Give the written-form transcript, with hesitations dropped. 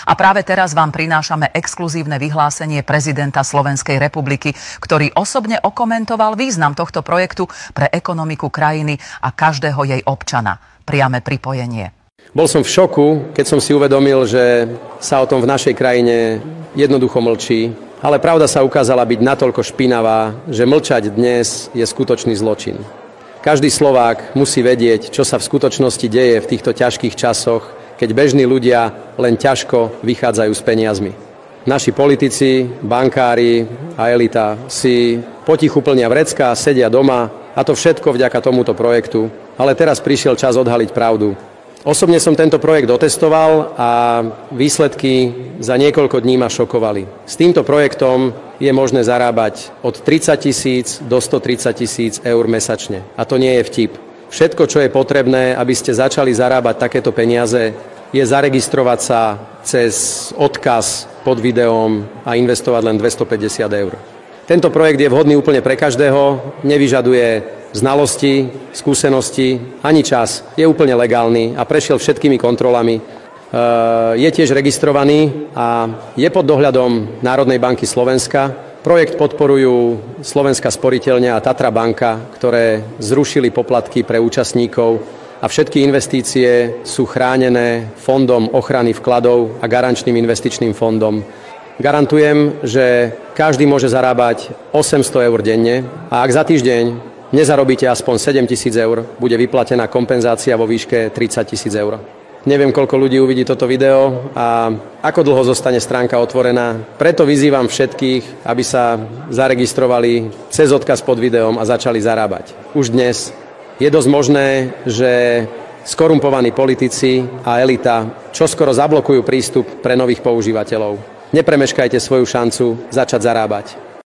A práve teraz vám prinášame exkluzívne vyhlásenie prezidenta Slovenskej republiky, ktorý osobne okomentoval význam tohto projektu pre ekonomiku krajiny a každého jej občana. Priame pripojenie. Bol som v šoku, keď som si uvedomil, že sa o tom v našej krajine jednoducho mlčí, ale pravda sa ukázala byť natoľko špinavá, že mlčať dnes je skutočný zločin. Každý Slovák musí vedieť, čo sa v skutočnosti deje v týchto ťažkých časoch, keď bežní ľudia len ťažko vychádzajú s peniazmi. Naši politici, bankári a elita si potichu plnia vrecká, sedia doma a to všetko vďaka tomuto projektu. Ale teraz prišiel čas odhaliť pravdu. Osobne som tento projekt otestoval a výsledky za niekoľko dní ma šokovali. S týmto projektom je možné zarábať od 30 000 do 130 000 eur mesačne. A to nie je vtip. Všetko, čo je potrebné, aby ste začali zarábať takéto peniaze, je zaregistrovať sa cez odkaz pod videom a investovať len 250 eur. Tento projekt je vhodný úplne pre každého, nevyžaduje znalosti, skúsenosti, ani čas. Je úplne legálny a prešiel všetkými kontrolami. Je tiež registrovaný a je pod dohľadom Národnej banky Slovenska. Projekt podporujú Slovenská sporiteľňa a Tatra banka, ktoré zrušili poplatky pre účastníkov a všetky investície sú chránené Fondom ochrany vkladov a Garančným investičným fondom. Garantujem, že každý môže zarábať 800 eur denne a ak za týždeň nezarobíte aspoň 7 000 eur, bude vyplatená kompenzácia vo výške 30 000 eur. Neviem, koľko ľudí uvidí toto video a ako dlho zostane stránka otvorená. Preto vyzývam všetkých, aby sa zaregistrovali cez odkaz pod videom a začali zarábať. Už dnes je dosť možné, že skorumpovaní politici a elita čoskoro zablokujú prístup pre nových používateľov. Nepremeškajte svoju šancu začať zarábať.